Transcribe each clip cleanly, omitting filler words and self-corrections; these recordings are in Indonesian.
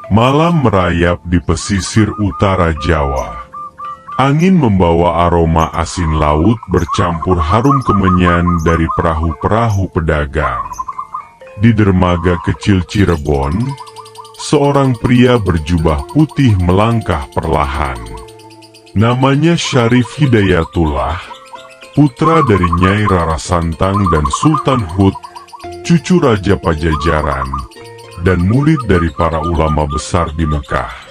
Malam merayap di pesisir utara Jawa. Angin membawa aroma asin laut bercampur harum kemenyan dari perahu-perahu pedagang. Di dermaga kecil Cirebon, seorang pria berjubah putih melangkah perlahan. Namanya Syarif Hidayatullah, putra dari Nyai Rara Santang dan Sultan Hud, cucu Raja Pajajaran, dan murid dari para ulama besar di Mekah.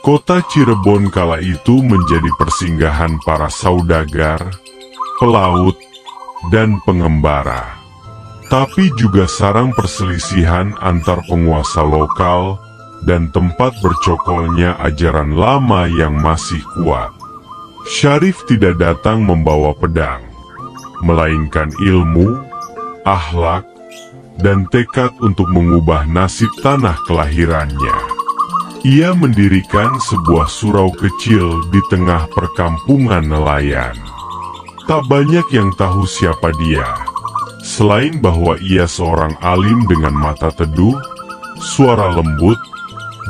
Kota Cirebon kala itu menjadi persinggahan para saudagar, pelaut, dan pengembara. Tapi juga sarang perselisihan antar penguasa lokal dan tempat bercokolnya ajaran lama yang masih kuat. Syarif tidak datang membawa pedang, melainkan ilmu, akhlak, dan tekad untuk mengubah nasib tanah kelahirannya. Ia mendirikan sebuah surau kecil di tengah perkampungan nelayan. Tak banyak yang tahu siapa dia, selain bahwa ia seorang alim dengan mata teduh, suara lembut,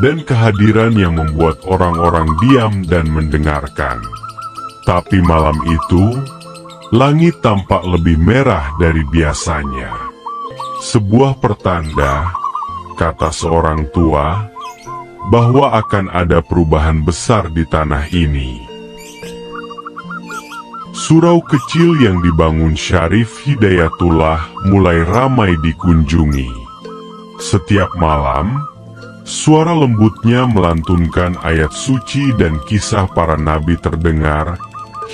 dan kehadiran yang membuat orang-orang diam dan mendengarkan. Tapi malam itu, langit tampak lebih merah dari biasanya. Sebuah pertanda, kata seorang tua, bahwa akan ada perubahan besar di tanah ini. Surau kecil yang dibangun Syarif Hidayatullah mulai ramai dikunjungi. Setiap malam, suara lembutnya melantunkan ayat suci dan kisah para nabi terdengar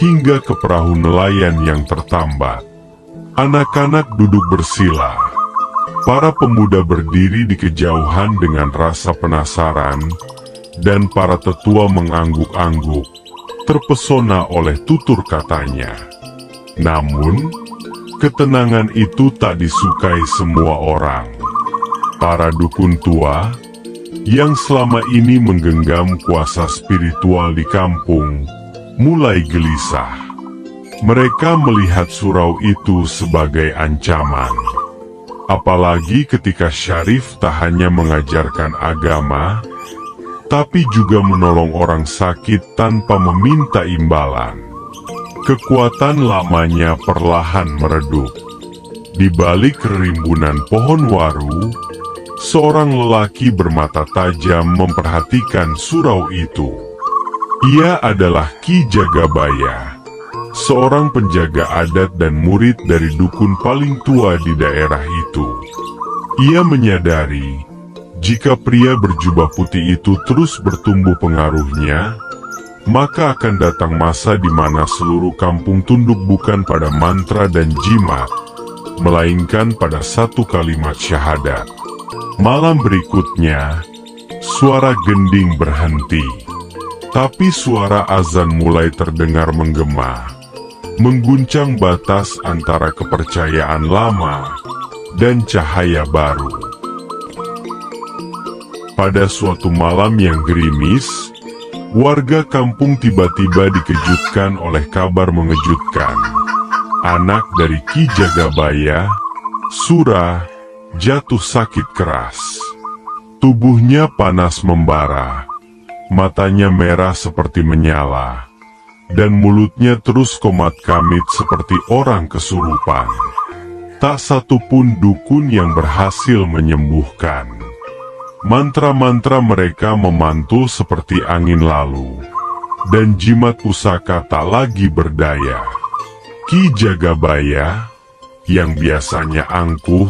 hingga ke perahu nelayan yang tertambat. Anak-anak duduk bersila. Para pemuda berdiri di kejauhan dengan rasa penasaran, dan para tetua mengangguk-angguk, terpesona oleh tutur katanya. Namun, ketenangan itu tak disukai semua orang. Para dukun tua, yang selama ini menggenggam kuasa spiritual di kampung, mulai gelisah. Mereka melihat surau itu sebagai ancaman. Apalagi ketika Syarif tak hanya mengajarkan agama, tapi juga menolong orang sakit tanpa meminta imbalan. Kekuatan lamanya perlahan meredup. Di balik rimbunan pohon waru, seorang lelaki bermata tajam memperhatikan surau itu. Ia adalah Ki Jagabaya, seorang penjaga adat dan murid dari dukun paling tua di daerah itu. Ia menyadari, jika pria berjubah putih itu terus bertumbuh pengaruhnya, maka akan datang masa di mana seluruh kampung tunduk bukan pada mantra dan jimat, melainkan pada satu kalimat syahadat. Malam berikutnya, suara gending berhenti, tapi suara azan mulai terdengar menggema, mengguncang batas antara kepercayaan lama dan cahaya baru. Pada suatu malam yang gerimis, warga kampung tiba-tiba dikejutkan oleh kabar mengejutkan. Anak dari Ki Jagabaya, Sura, jatuh sakit keras. Tubuhnya panas membara, matanya merah seperti menyala, dan mulutnya terus komat-kamit seperti orang kesurupan. Tak satu pun dukun yang berhasil menyembuhkan. Mantra-mantra mereka memantul seperti angin lalu, dan jimat pusaka tak lagi berdaya. Ki Jagabaya, yang biasanya angkuh,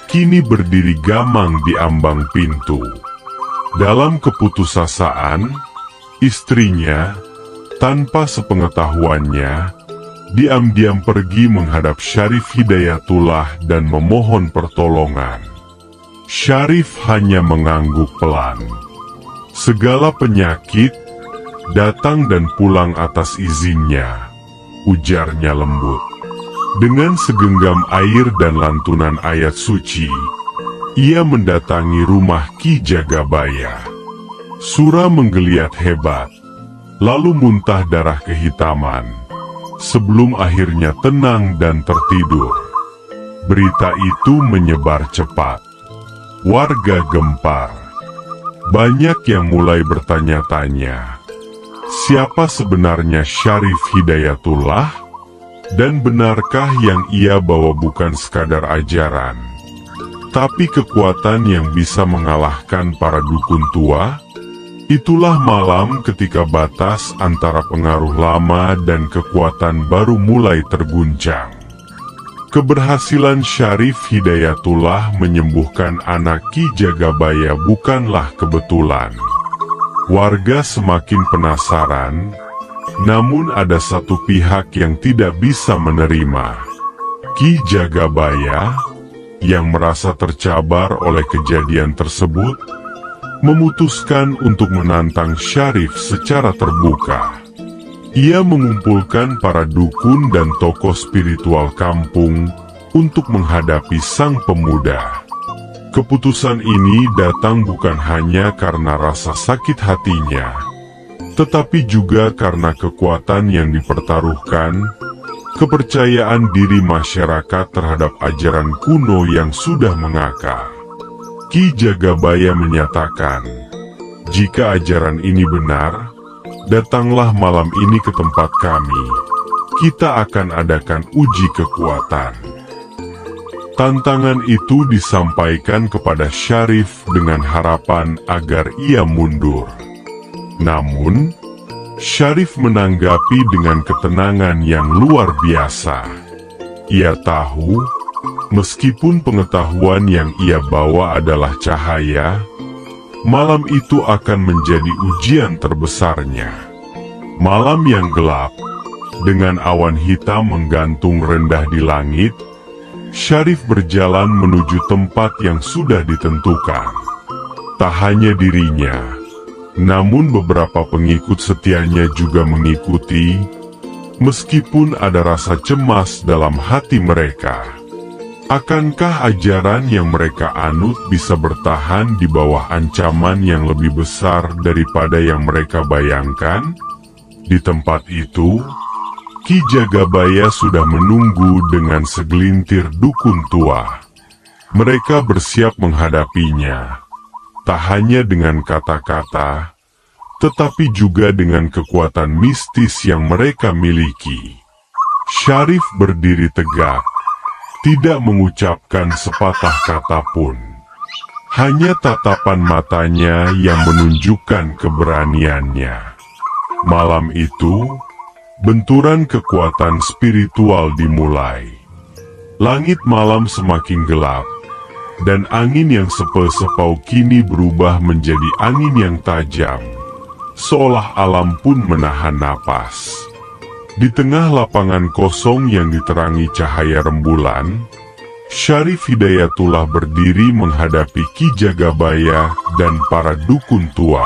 kini berdiri gamang di ambang pintu. Dalam keputusasaan, istrinya, tanpa sepengetahuannya, diam-diam pergi menghadap Syarif Hidayatullah dan memohon pertolongan. Syarif hanya mengangguk pelan. Segala penyakit datang dan pulang atas izinnya, ujarnya lembut. Dengan segenggam air dan lantunan ayat suci, ia mendatangi rumah Ki Jagabaya. Sura menggeliat hebat, lalu muntah darah kehitaman, sebelum akhirnya tenang dan tertidur. Berita itu menyebar cepat. Warga gempar. Banyak yang mulai bertanya-tanya, siapa sebenarnya Syarif Hidayatullah? Dan benarkah yang ia bawa bukan sekadar ajaran, tapi kekuatan yang bisa mengalahkan para dukun tua? Itulah malam ketika batas antara pengaruh lama dan kekuatan baru mulai terguncang. Keberhasilan Syarif Hidayatullah menyembuhkan anak Ki Jagabaya bukanlah kebetulan. Warga semakin penasaran, namun ada satu pihak yang tidak bisa menerima. Ki Jagabaya, yang merasa tercabar oleh kejadian tersebut, memutuskan untuk menantang Syarif secara terbuka. Ia mengumpulkan para dukun dan tokoh spiritual kampung untuk menghadapi sang pemuda. Keputusan ini datang bukan hanya karena rasa sakit hatinya, tetapi juga karena kekuatan yang dipertaruhkan, kepercayaan diri masyarakat terhadap ajaran kuno yang sudah mengakar. Ki Jagabaya menyatakan, jika ajaran ini benar, datanglah malam ini ke tempat kami. Kita akan adakan uji kekuatan. Tantangan itu disampaikan kepada Syarif dengan harapan agar ia mundur. Namun, Syarif menanggapi dengan ketenangan yang luar biasa. Ia tahu, meskipun pengetahuan yang ia bawa adalah cahaya, malam itu akan menjadi ujian terbesarnya. Malam yang gelap, dengan awan hitam menggantung rendah di langit, Syarif berjalan menuju tempat yang sudah ditentukan. Tak hanya dirinya, namun beberapa pengikut setianya juga mengikuti, meskipun ada rasa cemas dalam hati mereka. Akankah ajaran yang mereka anut bisa bertahan di bawah ancaman yang lebih besar daripada yang mereka bayangkan? Di tempat itu, Ki Jagabaya sudah menunggu dengan segelintir dukun tua. Mereka bersiap menghadapinya, tak hanya dengan kata-kata, tetapi juga dengan kekuatan mistis yang mereka miliki. Syarif berdiri tegak, tidak mengucapkan sepatah kata pun. Hanya tatapan matanya yang menunjukkan keberaniannya. Malam itu, benturan kekuatan spiritual dimulai. Langit malam semakin gelap, dan angin yang sepel-sepau kini berubah menjadi angin yang tajam, seolah alam pun menahan napas. Di tengah lapangan kosong yang diterangi cahaya rembulan, Syarif Hidayatullah berdiri menghadapi Ki Jagabaya dan para dukun tua.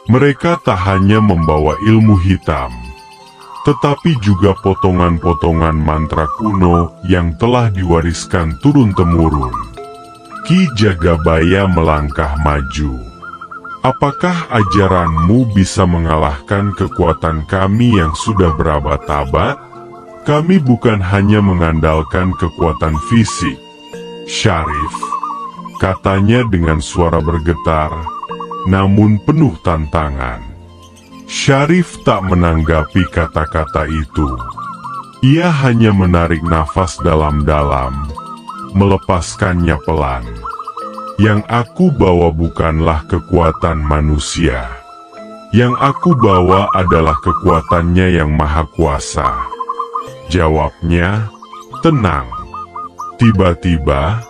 Mereka tak hanya membawa ilmu hitam, tetapi juga potongan-potongan mantra kuno yang telah diwariskan turun-temurun. Ki Jagabaya melangkah maju. Apakah ajaranmu bisa mengalahkan kekuatan kami yang sudah berabad-abad? Kami bukan hanya mengandalkan kekuatan fisik, Syarif, katanya dengan suara bergetar, namun penuh tantangan. Syarif tak menanggapi kata-kata itu. Ia hanya menarik nafas dalam-dalam, melepaskannya pelan. Yang aku bawa bukanlah kekuatan manusia. Yang aku bawa adalah kekuatannya yang maha kuasa. Jawabnya, tenang. Tiba-tiba,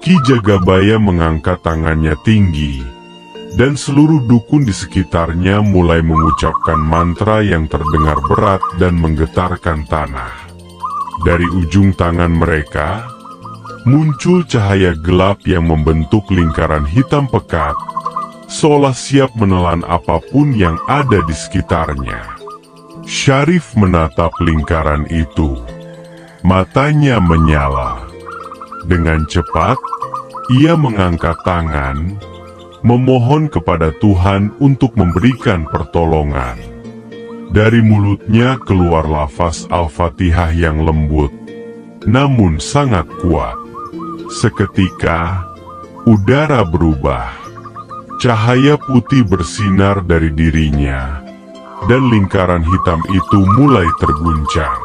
Ki Jagabaya mengangkat tangannya tinggi, dan seluruh dukun di sekitarnya mulai mengucapkan mantra yang terdengar berat dan menggetarkan tanah. Dari ujung tangan mereka, muncul cahaya gelap yang membentuk lingkaran hitam pekat, seolah siap menelan apapun yang ada di sekitarnya. Syarif menatap lingkaran itu. Matanya menyala. Dengan cepat, ia mengangkat tangan, memohon kepada Tuhan untuk memberikan pertolongan. Dari mulutnya keluar lafaz Al-Fatihah yang lembut, namun sangat kuat. Seketika, udara berubah. Cahaya putih bersinar dari dirinya, dan lingkaran hitam itu mulai terguncang.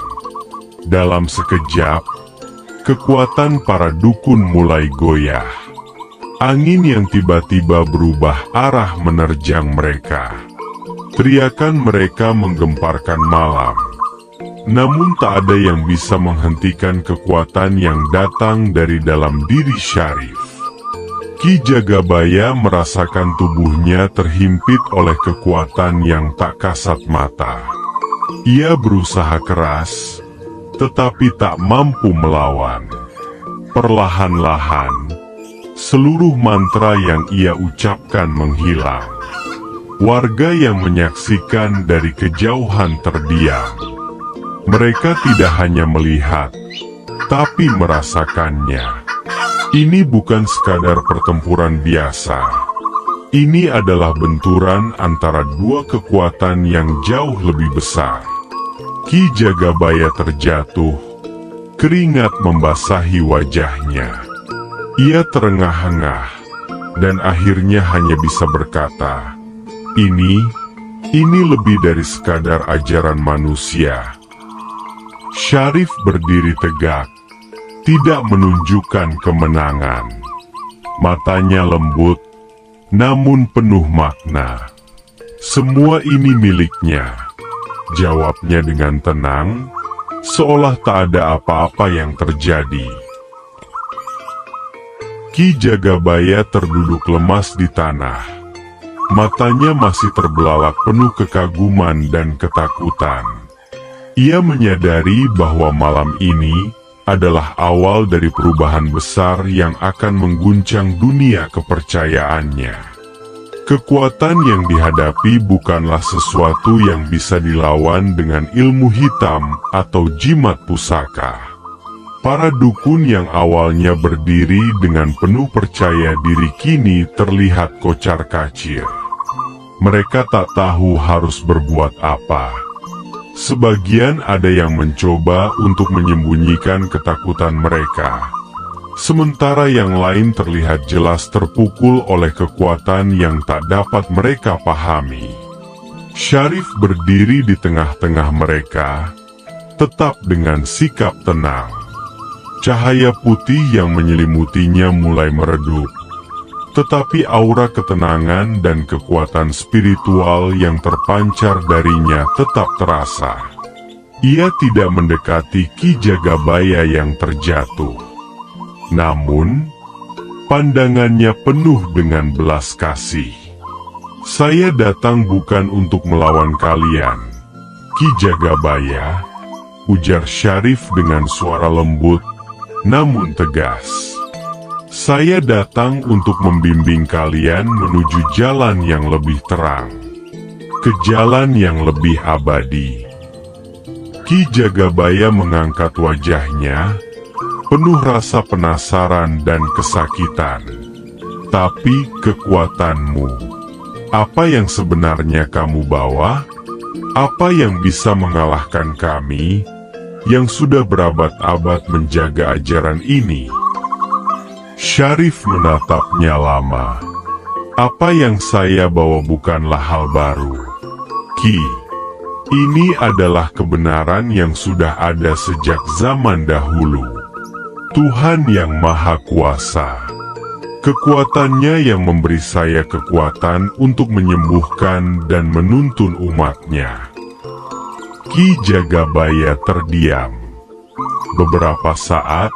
Dalam sekejap, kekuatan para dukun mulai goyah. Angin yang tiba-tiba berubah arah menerjang mereka. Teriakan mereka menggemparkan malam. Namun tak ada yang bisa menghentikan kekuatan yang datang dari dalam diri Syarif. Ki Jagabaya merasakan tubuhnya terhimpit oleh kekuatan yang tak kasat mata. Ia berusaha keras, tetapi tak mampu melawan. Perlahan-lahan, seluruh mantra yang ia ucapkan menghilang. Warga yang menyaksikan dari kejauhan terdiam. Mereka tidak hanya melihat, tapi merasakannya. Ini bukan sekadar pertempuran biasa. Ini adalah benturan antara dua kekuatan yang jauh lebih besar. Ki Jagabaya terjatuh, keringat membasahi wajahnya. Ia terengah-engah, dan akhirnya hanya bisa berkata, Ini lebih dari sekadar ajaran manusia. Syarif berdiri tegak, tidak menunjukkan kemenangan. Matanya lembut, namun penuh makna. Semua ini miliknya, jawabnya dengan tenang, seolah tak ada apa-apa yang terjadi. Ki Jagabaya terduduk lemas di tanah. Matanya masih terbelalak penuh kekaguman dan ketakutan. Ia menyadari bahwa malam ini adalah awal dari perubahan besar yang akan mengguncang dunia kepercayaannya. Kekuatan yang dihadapi bukanlah sesuatu yang bisa dilawan dengan ilmu hitam atau jimat pusaka. Para dukun yang awalnya berdiri dengan penuh percaya diri kini terlihat kocar-kacir. Mereka tak tahu harus berbuat apa. Sebagian ada yang mencoba untuk menyembunyikan ketakutan mereka. Sementara yang lain terlihat jelas terpukul oleh kekuatan yang tak dapat mereka pahami. Syarif berdiri di tengah-tengah mereka, tetap dengan sikap tenang. Cahaya putih yang menyelimutinya mulai meredup. Tetapi aura ketenangan dan kekuatan spiritual yang terpancar darinya tetap terasa. Ia tidak mendekati Ki Jagabaya yang terjatuh. Namun, pandangannya penuh dengan belas kasih. Saya datang bukan untuk melawan kalian, Ki Jagabaya, ujar Syarif dengan suara lembut, namun tegas. Saya datang untuk membimbing kalian menuju jalan yang lebih terang, ke jalan yang lebih abadi. Ki Jagabaya mengangkat wajahnya, penuh rasa penasaran dan kesakitan. Tapi kekuatanmu, apa yang sebenarnya kamu bawa? Apa yang bisa mengalahkan kami, yang sudah berabad-abad menjaga ajaran ini? Syarif menatapnya lama. Apa yang saya bawa bukanlah hal baru, Ki. Ini adalah kebenaran yang sudah ada sejak zaman dahulu. Tuhan yang Maha Kuasa. Kekuatannya yang memberi saya kekuatan untuk menyembuhkan dan menuntun umatnya. Ki Jagabaya terdiam. Beberapa saat,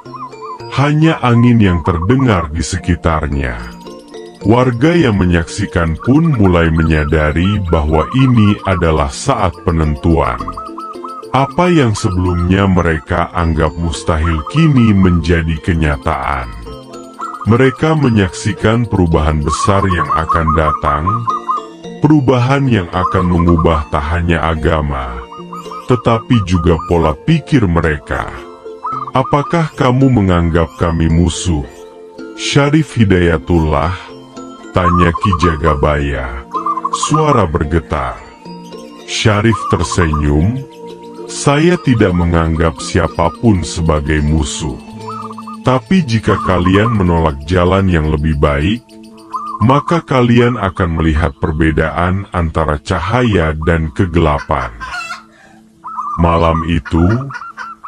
hanya angin yang terdengar di sekitarnya. Warga yang menyaksikan pun mulai menyadari bahwa ini adalah saat penentuan. Apa yang sebelumnya mereka anggap mustahil kini menjadi kenyataan. Mereka menyaksikan perubahan besar yang akan datang, perubahan yang akan mengubah tak hanya agama, tetapi juga pola pikir mereka. Apakah kamu menganggap kami musuh, Syarif Hidayatullah? Tanya Ki Jagabaya. Suara bergetar. Syarif tersenyum. Saya tidak menganggap siapapun sebagai musuh. Tapi jika kalian menolak jalan yang lebih baik, maka kalian akan melihat perbedaan antara cahaya dan kegelapan. Malam itu,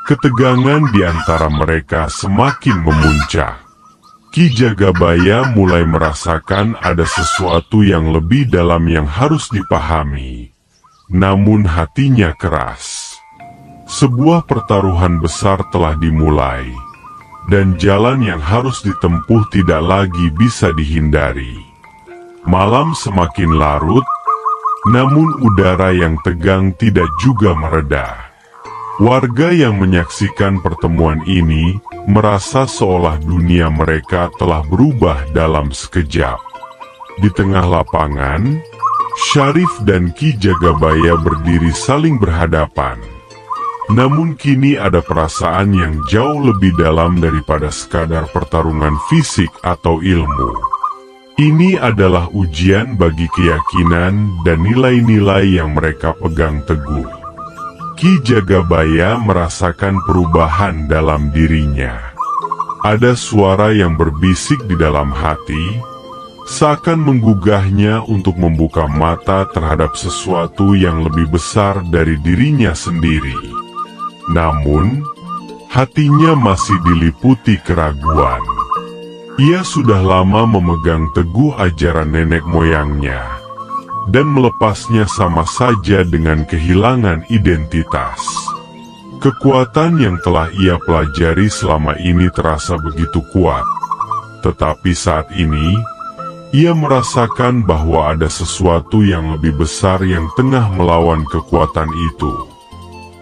ketegangan di antara mereka semakin memuncak. Ki Jagabaya mulai merasakan ada sesuatu yang lebih dalam yang harus dipahami. Namun hatinya keras. Sebuah pertaruhan besar telah dimulai, dan jalan yang harus ditempuh tidak lagi bisa dihindari. Malam semakin larut, namun udara yang tegang tidak juga mereda. Warga yang menyaksikan pertemuan ini merasa seolah dunia mereka telah berubah dalam sekejap. Di tengah lapangan, Syarif dan Ki Jagabaya berdiri saling berhadapan. Namun kini ada perasaan yang jauh lebih dalam daripada sekadar pertarungan fisik atau ilmu. Ini adalah ujian bagi keyakinan dan nilai-nilai yang mereka pegang teguh. Ki Jagabaya merasakan perubahan dalam dirinya. Ada suara yang berbisik di dalam hati, seakan menggugahnya untuk membuka mata terhadap sesuatu yang lebih besar dari dirinya sendiri. Namun, hatinya masih diliputi keraguan. Ia sudah lama memegang teguh ajaran nenek moyangnya, dan melepasnya sama saja dengan kehilangan identitas. Kekuatan yang telah ia pelajari selama ini terasa begitu kuat. Tetapi saat ini, ia merasakan bahwa ada sesuatu yang lebih besar yang tengah melawan kekuatan itu.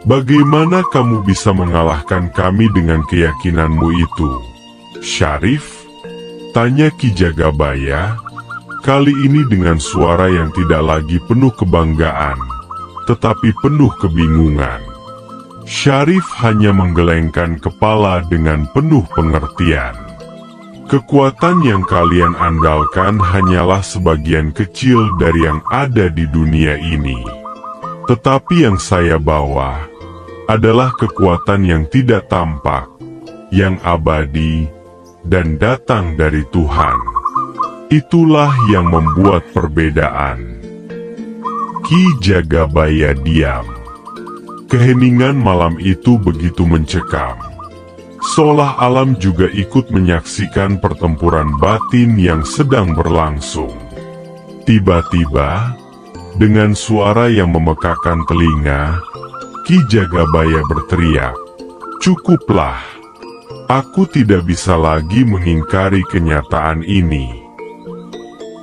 Bagaimana kamu bisa mengalahkan kami dengan keyakinanmu itu, Syarif? Tanya Ki Jagabaya. Kali ini dengan suara yang tidak lagi penuh kebanggaan, tetapi penuh kebingungan. Syarif hanya menggelengkan kepala dengan penuh pengertian. Kekuatan yang kalian andalkan hanyalah sebagian kecil dari yang ada di dunia ini. Tetapi yang saya bawa adalah kekuatan yang tidak tampak, yang abadi, dan datang dari Tuhan. Itulah yang membuat perbedaan. Ki Jagabaya diam. Keheningan malam itu begitu mencekam. Seolah alam juga ikut menyaksikan pertempuran batin yang sedang berlangsung. Tiba-tiba, dengan suara yang memekakan telinga, Ki Jagabaya berteriak, "Cukuplah! Aku tidak bisa lagi mengingkari kenyataan ini."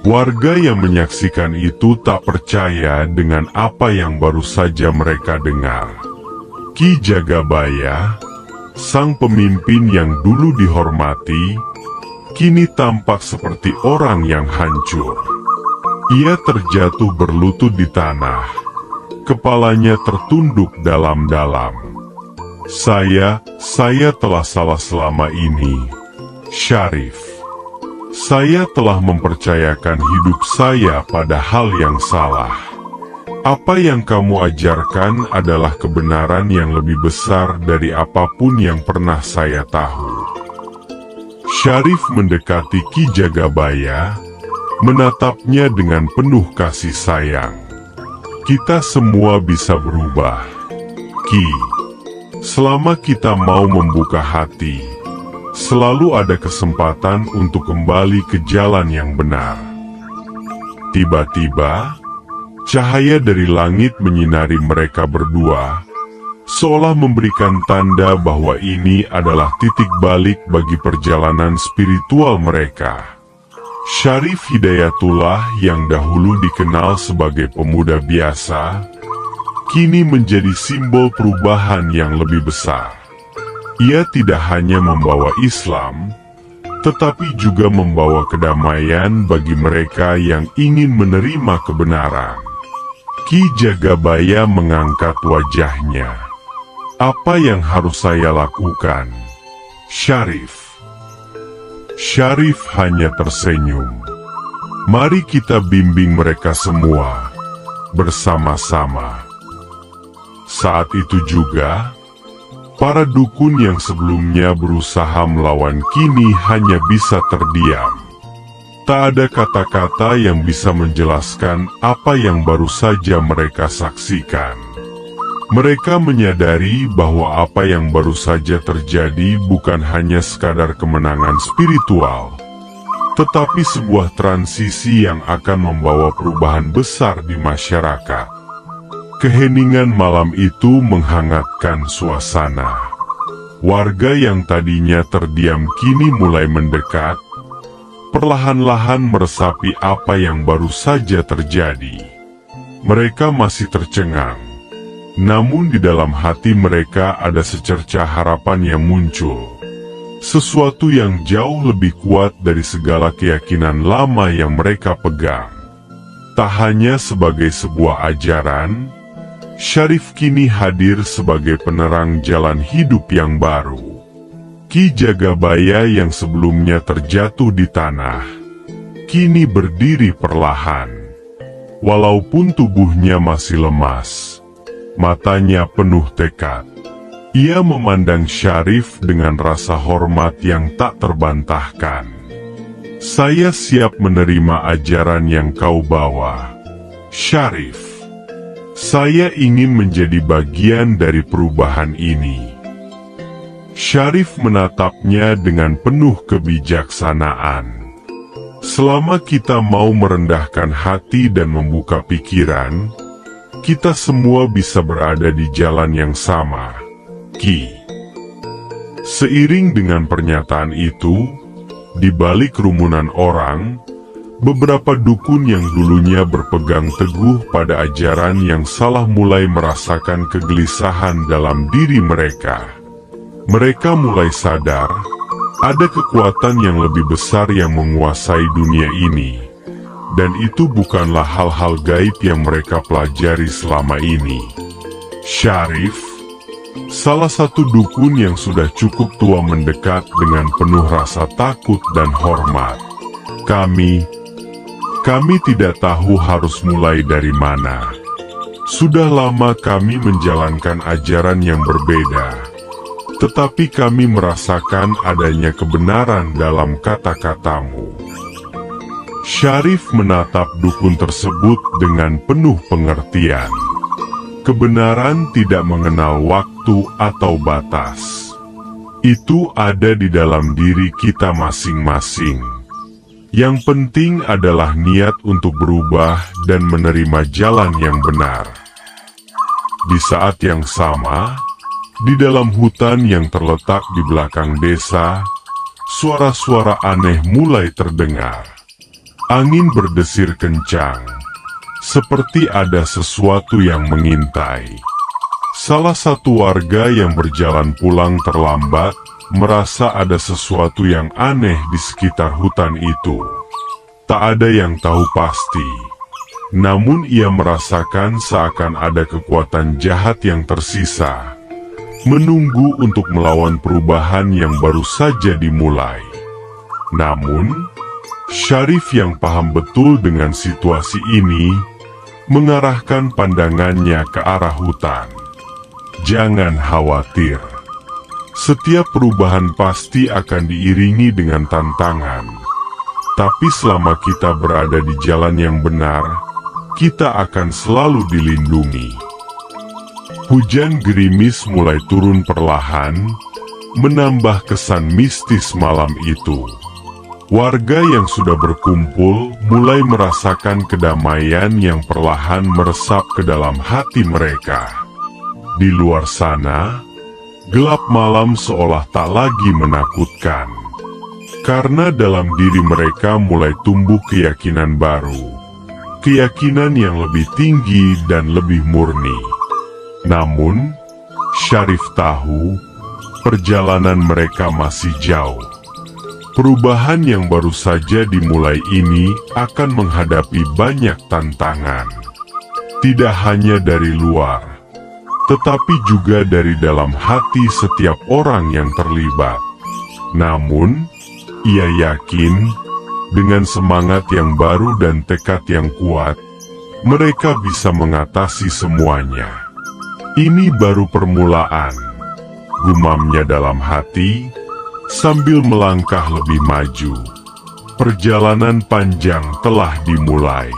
Warga yang menyaksikan itu tak percaya dengan apa yang baru saja mereka dengar. Ki Jagabaya, sang pemimpin yang dulu dihormati, kini tampak seperti orang yang hancur. Ia terjatuh berlutut di tanah, kepalanya tertunduk dalam-dalam. Saya telah salah selama ini, Syarif. Saya telah mempercayakan hidup saya pada hal yang salah. Apa yang kamu ajarkan adalah kebenaran yang lebih besar dari apapun yang pernah saya tahu. Syarif mendekati Ki Jagabaya, menatapnya dengan penuh kasih sayang. Kita semua bisa berubah, Ki. Selama kita mau membuka hati, selalu ada kesempatan untuk kembali ke jalan yang benar. Tiba-tiba, cahaya dari langit menyinari mereka berdua, seolah memberikan tanda bahwa ini adalah titik balik bagi perjalanan spiritual mereka. Syarif Hidayatullah yang dahulu dikenal sebagai pemuda biasa, kini menjadi simbol perubahan yang lebih besar. Ia tidak hanya membawa Islam, tetapi juga membawa kedamaian bagi mereka yang ingin menerima kebenaran. Ki Jagabaya mengangkat wajahnya. Apa yang harus saya lakukan, Syarif? Syarif hanya tersenyum. Mari kita bimbing mereka semua, bersama-sama. Saat itu juga, para dukun yang sebelumnya berusaha melawan kini hanya bisa terdiam. Tak ada kata-kata yang bisa menjelaskan apa yang baru saja mereka saksikan. Mereka menyadari bahwa apa yang baru saja terjadi bukan hanya sekadar kemenangan spiritual, tetapi sebuah transisi yang akan membawa perubahan besar di masyarakat. Keheningan malam itu menghangatkan suasana. Warga yang tadinya terdiam kini mulai mendekat, perlahan-lahan meresapi apa yang baru saja terjadi. Mereka masih tercengang, namun di dalam hati mereka ada secercah harapan yang muncul. Sesuatu yang jauh lebih kuat dari segala keyakinan lama yang mereka pegang. Tak hanya sebagai sebuah ajaran, Syarif kini hadir sebagai penerang jalan hidup yang baru. Ki Jagabaya yang sebelumnya terjatuh di tanah, kini berdiri perlahan. Walaupun tubuhnya masih lemas, matanya penuh tekad. Ia memandang Syarif dengan rasa hormat yang tak terbantahkan. Saya siap menerima ajaran yang kau bawa, Syarif. Saya ingin menjadi bagian dari perubahan ini. Syarif menatapnya dengan penuh kebijaksanaan. Selama kita mau merendahkan hati dan membuka pikiran, kita semua bisa berada di jalan yang sama, Ki. Seiring dengan pernyataan itu, di balik kerumunan orang, beberapa dukun yang dulunya berpegang teguh pada ajaran yang salah mulai merasakan kegelisahan dalam diri mereka. Mereka mulai sadar, ada kekuatan yang lebih besar yang menguasai dunia ini, dan itu bukanlah hal-hal gaib yang mereka pelajari selama ini. Syarif, salah satu dukun yang sudah cukup tua, mendekat dengan penuh rasa takut dan hormat. Kami tidak tahu harus mulai dari mana. Sudah lama kami menjalankan ajaran yang berbeda, tetapi kami merasakan adanya kebenaran dalam kata-katamu. Syarif menatap dukun tersebut dengan penuh pengertian. Kebenaran tidak mengenal waktu atau batas. Itu ada di dalam diri kita masing-masing. Yang penting adalah niat untuk berubah dan menerima jalan yang benar. Di saat yang sama, di dalam hutan yang terletak di belakang desa, suara-suara aneh mulai terdengar. Angin berdesir kencang, seperti ada sesuatu yang mengintai. Salah satu warga yang berjalan pulang terlambat merasa ada sesuatu yang aneh di sekitar hutan itu. Tak ada yang tahu pasti, namun ia merasakan seakan ada kekuatan jahat yang tersisa, menunggu untuk melawan perubahan yang baru saja dimulai. Namun, Syarif yang paham betul dengan situasi ini, mengarahkan pandangannya ke arah hutan. Jangan khawatir. Setiap perubahan pasti akan diiringi dengan tantangan. Tapi selama kita berada di jalan yang benar, kita akan selalu dilindungi. Hujan gerimis mulai turun perlahan, menambah kesan mistis malam itu. Warga yang sudah berkumpul mulai merasakan kedamaian yang perlahan meresap ke dalam hati mereka. Di luar sana, gelap malam seolah tak lagi menakutkan. Karena dalam diri mereka mulai tumbuh keyakinan baru. Keyakinan yang lebih tinggi dan lebih murni. Namun, Syarif tahu, perjalanan mereka masih jauh. Perubahan yang baru saja dimulai ini akan menghadapi banyak tantangan. Tidak hanya dari luar, tetapi juga dari dalam hati setiap orang yang terlibat. Namun, ia yakin, dengan semangat yang baru dan tekad yang kuat, mereka bisa mengatasi semuanya. Ini baru permulaan, gumamnya dalam hati, sambil melangkah lebih maju. Perjalanan panjang telah dimulai.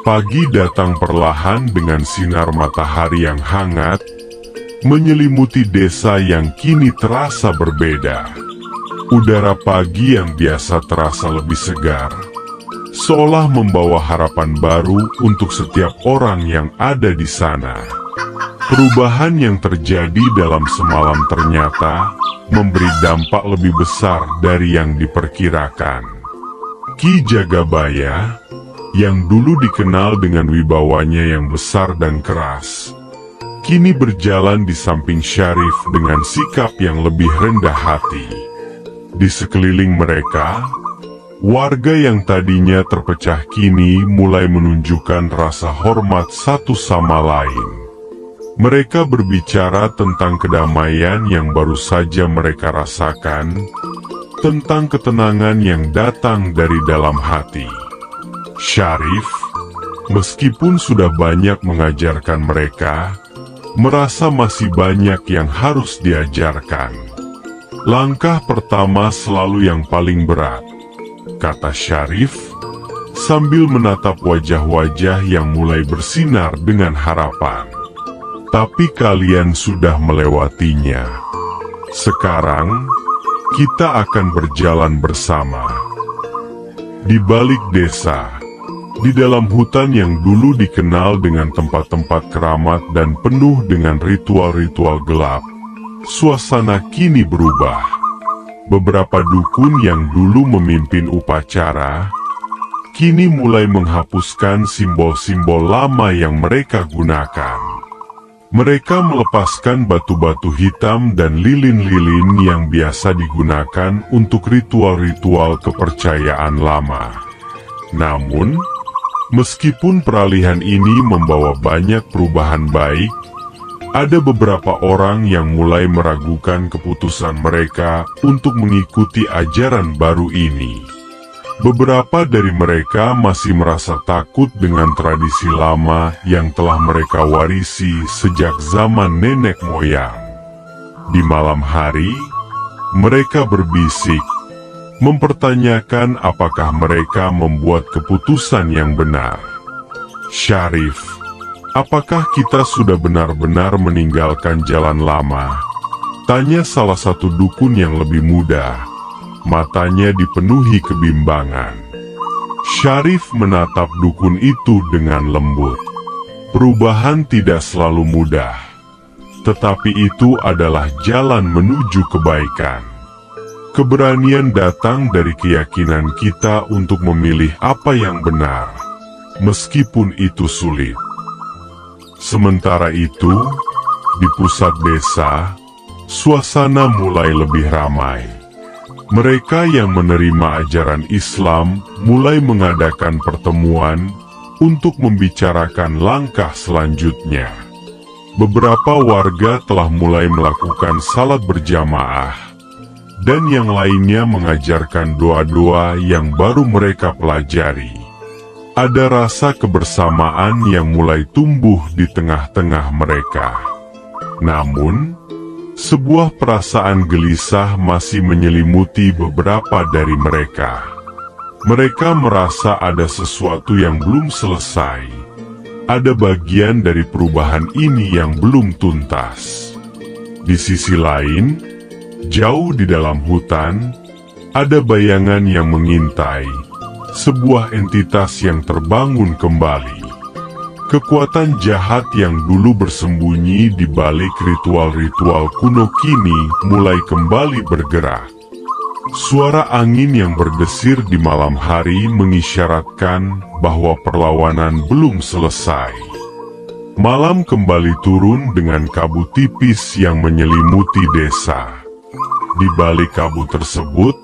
Pagi datang perlahan dengan sinar matahari yang hangat, menyelimuti desa yang kini terasa berbeda. Udara pagi yang biasa terasa lebih segar, seolah membawa harapan baru untuk setiap orang yang ada di sana. Perubahan yang terjadi dalam semalam ternyata memberi dampak lebih besar dari yang diperkirakan. Ki Jagabaya, yang dulu dikenal dengan wibawanya yang besar dan keras, kini berjalan di samping Syarif dengan sikap yang lebih rendah hati. Di sekeliling mereka, warga yang tadinya terpecah kini mulai menunjukkan rasa hormat satu sama lain. Mereka berbicara tentang kedamaian yang baru saja mereka rasakan, tentang ketenangan yang datang dari dalam hati. Syarif, meskipun sudah banyak mengajarkan mereka, merasa masih banyak yang harus diajarkan. Langkah pertama selalu yang paling berat, kata Syarif, sambil menatap wajah-wajah yang mulai bersinar dengan harapan. Tapi kalian sudah melewatinya. Sekarang, kita akan berjalan bersama. Di balik desa, di dalam hutan yang dulu dikenal dengan tempat-tempat keramat dan penuh dengan ritual-ritual gelap, suasana kini berubah. Beberapa dukun yang dulu memimpin upacara, kini mulai menghapuskan simbol-simbol lama yang mereka gunakan. Mereka melepaskan batu-batu hitam dan lilin-lilin yang biasa digunakan untuk ritual-ritual kepercayaan lama. Namun, meskipun peralihan ini membawa banyak perubahan baik, ada beberapa orang yang mulai meragukan keputusan mereka untuk mengikuti ajaran baru ini. Beberapa dari mereka masih merasa takut dengan tradisi lama yang telah mereka warisi sejak zaman nenek moyang. Di malam hari, mereka berbisik, mempertanyakan apakah mereka membuat keputusan yang benar. Syarif, apakah kita sudah benar-benar meninggalkan jalan lama? Tanya salah satu dukun yang lebih muda. Matanya dipenuhi kebimbangan. Syarif menatap dukun itu dengan lembut. Perubahan tidak selalu mudah, tetapi itu adalah jalan menuju kebaikan. Keberanian datang dari keyakinan kita untuk memilih apa yang benar, meskipun itu sulit. Sementara itu, di pusat desa, suasana mulai lebih ramai. Mereka yang menerima ajaran Islam mulai mengadakan pertemuan untuk membicarakan langkah selanjutnya. Beberapa warga telah mulai melakukan salat berjamaah, dan yang lainnya mengajarkan doa-doa yang baru mereka pelajari. Ada rasa kebersamaan yang mulai tumbuh di tengah-tengah mereka. Namun, sebuah perasaan gelisah masih menyelimuti beberapa dari mereka. Mereka merasa ada sesuatu yang belum selesai. Ada bagian dari perubahan ini yang belum tuntas. Di sisi lain, jauh di dalam hutan, ada bayangan yang mengintai, sebuah entitas yang terbangun kembali. Kekuatan jahat yang dulu bersembunyi di balik ritual-ritual kuno kini mulai kembali bergerak. Suara angin yang berdesir di malam hari mengisyaratkan bahwa perlawanan belum selesai. Malam kembali turun dengan kabut tipis yang menyelimuti desa. Di balik kabut tersebut,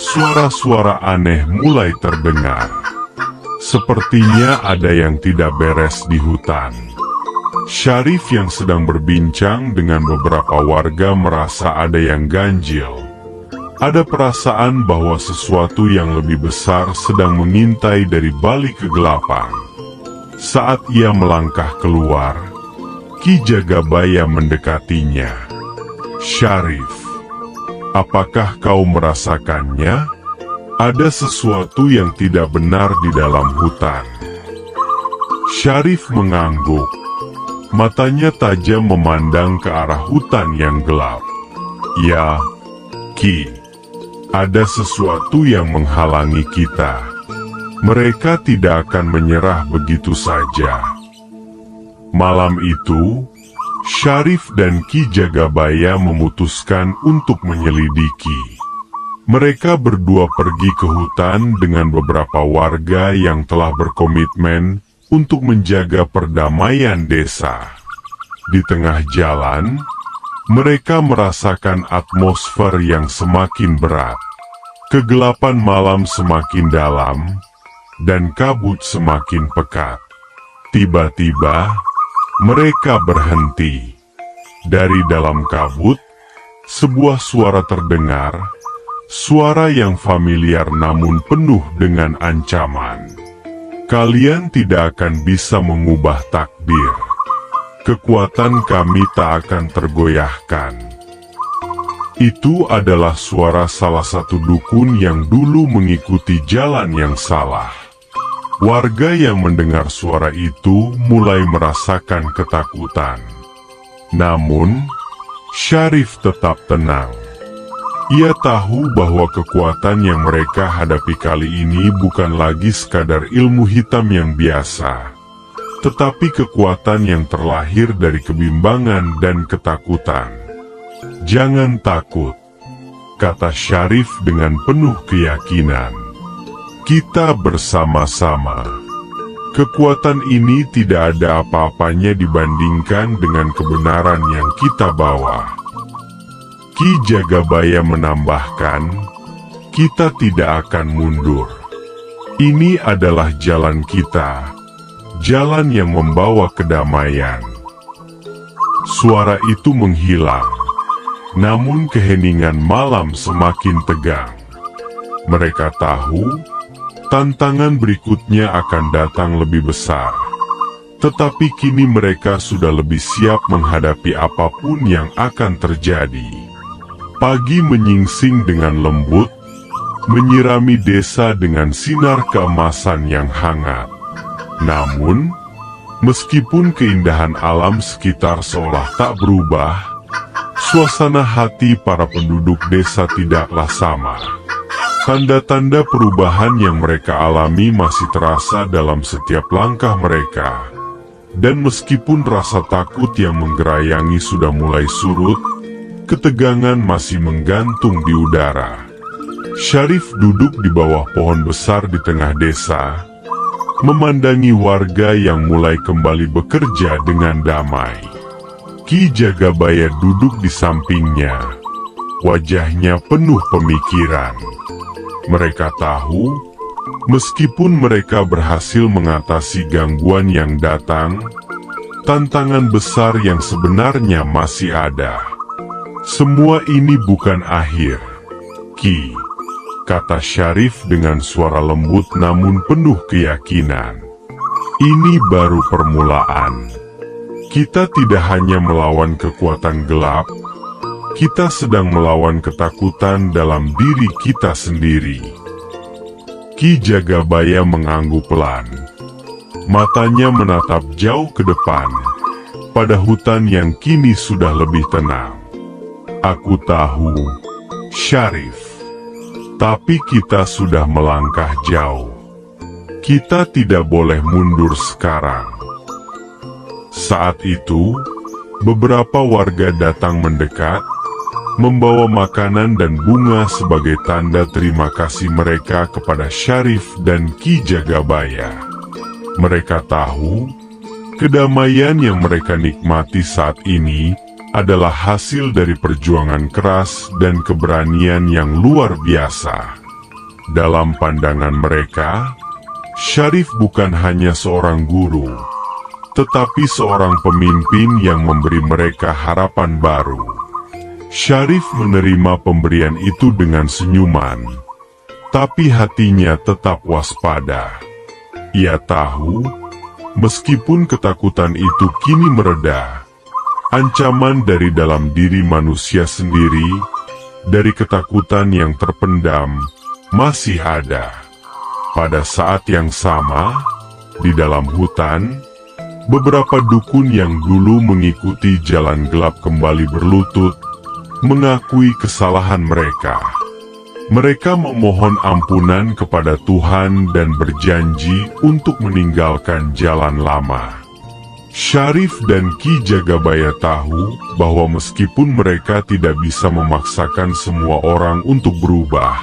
suara-suara aneh mulai terdengar. Sepertinya ada yang tidak beres di hutan. Syarif yang sedang berbincang dengan beberapa warga merasa ada yang ganjil. Ada perasaan bahwa sesuatu yang lebih besar sedang mengintai dari balik kegelapan. Saat ia melangkah keluar, Ki Jagabaya mendekatinya. Syarif, Apakah kau merasakannya? Ada sesuatu yang tidak benar di dalam hutan. Syarif mengangguk. Matanya tajam memandang ke arah hutan yang gelap. Ya, Ki. Ada sesuatu yang menghalangi kita. Mereka tidak akan menyerah begitu saja. Malam itu, Syarif dan Ki Jagabaya memutuskan untuk menyelidiki. Mereka berdua pergi ke hutan dengan beberapa warga yang telah berkomitmen untuk menjaga perdamaian desa. Di tengah jalan, mereka merasakan atmosfer yang semakin berat. Kegelapan malam semakin dalam, dan kabut semakin pekat. Tiba-tiba, mereka berhenti. Dari dalam kabut, sebuah suara terdengar, suara yang familiar namun penuh dengan ancaman. Kalian tidak akan bisa mengubah takdir. Kekuatan kami tak akan tergoyahkan. Itu adalah suara salah satu dukun yang dulu mengikuti jalan yang salah. Warga yang mendengar suara itu mulai merasakan ketakutan. Namun, Syarif tetap tenang. Ia tahu bahwa kekuatan yang mereka hadapi kali ini bukan lagi sekadar ilmu hitam yang biasa, tetapi kekuatan yang terlahir dari kebimbangan dan ketakutan. "Jangan takut," kata Syarif dengan penuh keyakinan. "Kita bersama-sama. Kekuatan ini tidak ada apa-apanya dibandingkan dengan kebenaran yang kita bawa." Ki Jagabaya menambahkan, "Kita tidak akan mundur. Ini adalah jalan kita, jalan yang membawa kedamaian." Suara itu menghilang, namun keheningan malam semakin tegang. Mereka tahu, tantangan berikutnya akan datang lebih besar. Tetapi kini mereka sudah lebih siap menghadapi apapun yang akan terjadi. Pagi menyingsing dengan lembut, menyirami desa dengan sinar keemasan yang hangat. Namun, meskipun keindahan alam sekitar seolah tak berubah, suasana hati para penduduk desa tidaklah sama. Tanda-tanda perubahan yang mereka alami masih terasa dalam setiap langkah mereka. Dan meskipun rasa takut yang menggerayangi sudah mulai surut, ketegangan masih menggantung di udara. Syarif duduk di bawah pohon besar di tengah desa, memandangi warga yang mulai kembali bekerja dengan damai. Ki Jagabaya duduk di sampingnya, wajahnya penuh pemikiran. Mereka tahu, meskipun mereka berhasil mengatasi gangguan yang datang, tantangan besar yang sebenarnya masih ada. "Semua ini bukan akhir, Ki," kata Syarif dengan suara lembut namun penuh keyakinan. "Ini baru permulaan. Kita tidak hanya melawan kekuatan gelap, kita sedang melawan ketakutan dalam diri kita sendiri." Ki Jagabaya mengangguk pelan. Matanya menatap jauh ke depan, pada hutan yang kini sudah lebih tenang. "Aku tahu, Syarif. Tapi kita sudah melangkah jauh. Kita tidak boleh mundur sekarang." Saat itu, beberapa warga datang mendekat, membawa makanan dan bunga sebagai tanda terima kasih mereka kepada Syarif dan Ki Jagabaya. Mereka tahu, kedamaian yang mereka nikmati saat ini adalah hasil dari perjuangan keras dan keberanian yang luar biasa. Dalam pandangan mereka, Syarif bukan hanya seorang guru, tetapi seorang pemimpin yang memberi mereka harapan baru. Syarif menerima pemberian itu dengan senyuman, tapi hatinya tetap waspada. Ia tahu, meskipun ketakutan itu kini mereda, ancaman dari dalam diri manusia sendiri dari ketakutan yang terpendam, masih ada. Pada saat yang sama, di dalam hutan, beberapa dukun yang dulu mengikuti jalan gelap kembali berlutut, mengakui kesalahan mereka. Mereka memohon ampunan kepada Tuhan dan berjanji untuk meninggalkan jalan lama. Syarif dan Ki Jagabaya tahu bahwa meskipun mereka tidak bisa memaksakan semua orang untuk berubah,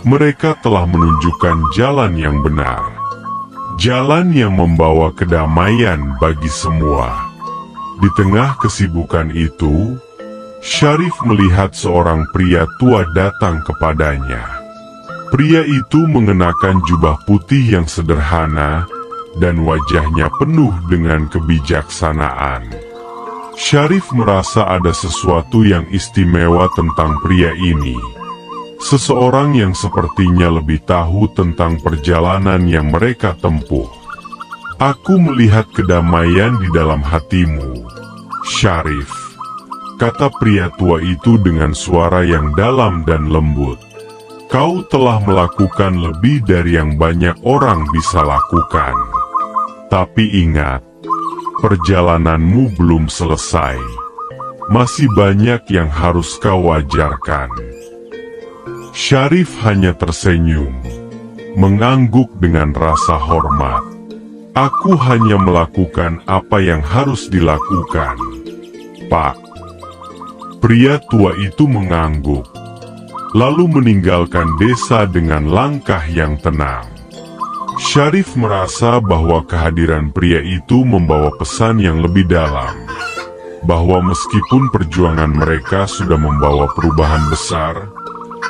mereka telah menunjukkan jalan yang benar. Jalan yang membawa kedamaian bagi semua. Di tengah kesibukan itu, Syarif melihat seorang pria tua datang kepadanya. Pria itu mengenakan jubah putih yang sederhana dan wajahnya penuh dengan kebijaksanaan. Syarif merasa ada sesuatu yang istimewa tentang pria ini. Seseorang yang sepertinya lebih tahu tentang perjalanan yang mereka tempuh. Aku melihat kedamaian di dalam hatimu, Syarif, kata pria tua itu dengan suara yang dalam dan lembut. Kau telah melakukan lebih dari yang banyak orang bisa lakukan. Tapi ingat, perjalananmu belum selesai. Masih banyak yang harus kau ajarkan. Syarif hanya tersenyum, mengangguk dengan rasa hormat. Aku hanya melakukan apa yang harus dilakukan, Pak. Pria tua itu mengangguk, lalu meninggalkan desa dengan langkah yang tenang. Syarif merasa bahwa kehadiran pria itu membawa pesan yang lebih dalam, bahwa meskipun perjuangan mereka sudah membawa perubahan besar,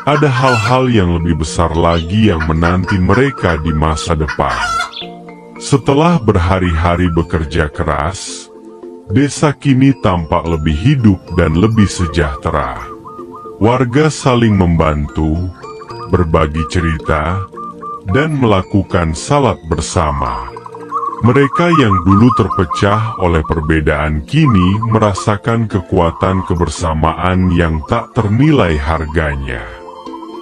ada hal-hal yang lebih besar lagi yang menanti mereka di masa depan. Setelah berhari-hari bekerja keras, desa kini tampak lebih hidup dan lebih sejahtera. Warga saling membantu, berbagi cerita, dan melakukan salat bersama. Mereka yang dulu terpecah oleh perbedaan kini merasakan kekuatan kebersamaan yang tak ternilai harganya.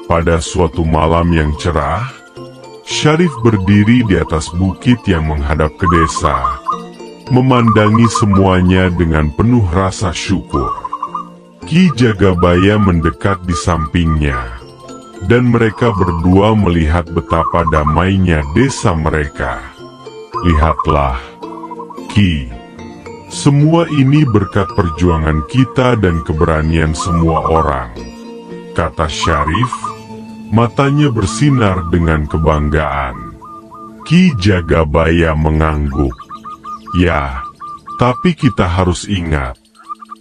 Pada suatu malam yang cerah, Syarif berdiri di atas bukit yang menghadap ke desa, memandangi semuanya dengan penuh rasa syukur. Ki Jagabaya mendekat di sampingnya, dan mereka berdua melihat betapa damainya desa mereka. Lihatlah, Ki, semua ini berkat perjuangan kita dan keberanian semua orang, kata Syarif, matanya bersinar dengan kebanggaan. Ki Jagabaya mengangguk. Ya, tapi kita harus ingat,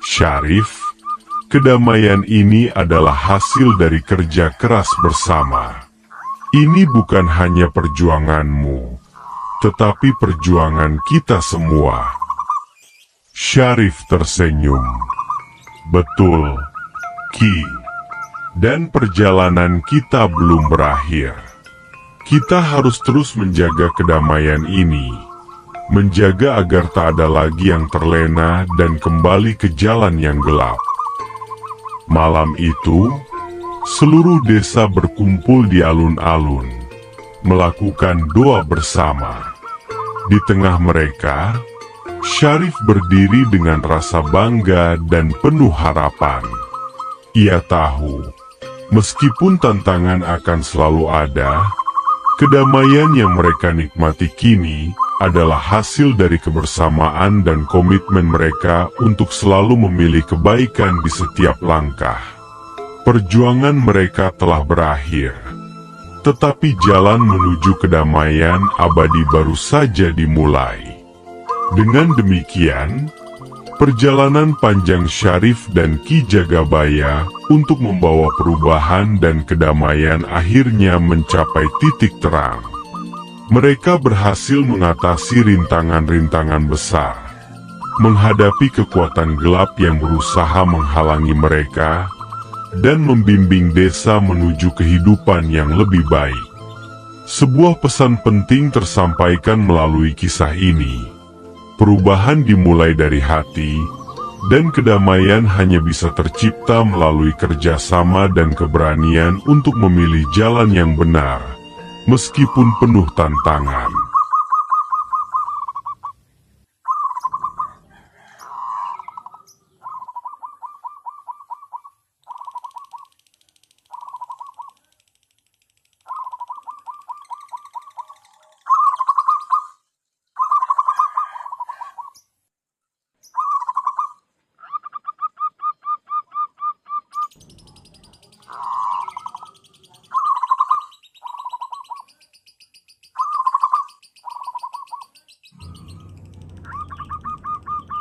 Syarif, kedamaian ini adalah hasil dari kerja keras bersama. Ini bukan hanya perjuanganmu, tetapi perjuangan kita semua. Syarif tersenyum. Betul, Ki. Dan perjalanan kita belum berakhir. Kita harus terus menjaga kedamaian ini. Menjaga agar tak ada lagi yang terlena dan kembali ke jalan yang gelap. Malam itu, seluruh desa berkumpul di alun-alun, melakukan doa bersama. Di tengah mereka, Syarif berdiri dengan rasa bangga dan penuh harapan. Ia tahu, meskipun tantangan akan selalu ada, kedamaian yang mereka nikmati kini adalah hasil dari kebersamaan dan komitmen mereka untuk selalu memilih kebaikan di setiap langkah. Perjuangan mereka telah berakhir, tetapi jalan menuju kedamaian abadi baru saja dimulai. Dengan demikian, perjalanan panjang Syarif dan Ki Jagabaya untuk membawa perubahan dan kedamaian akhirnya mencapai titik terang. Mereka berhasil mengatasi rintangan-rintangan besar, menghadapi kekuatan gelap yang berusaha menghalangi mereka, dan membimbing desa menuju kehidupan yang lebih baik. Sebuah pesan penting tersampaikan melalui kisah ini. Perubahan dimulai dari hati, Dan kedamaian hanya bisa tercipta melalui kerjasama dan keberanian untuk memilih jalan yang benar, meskipun penuh tantangan.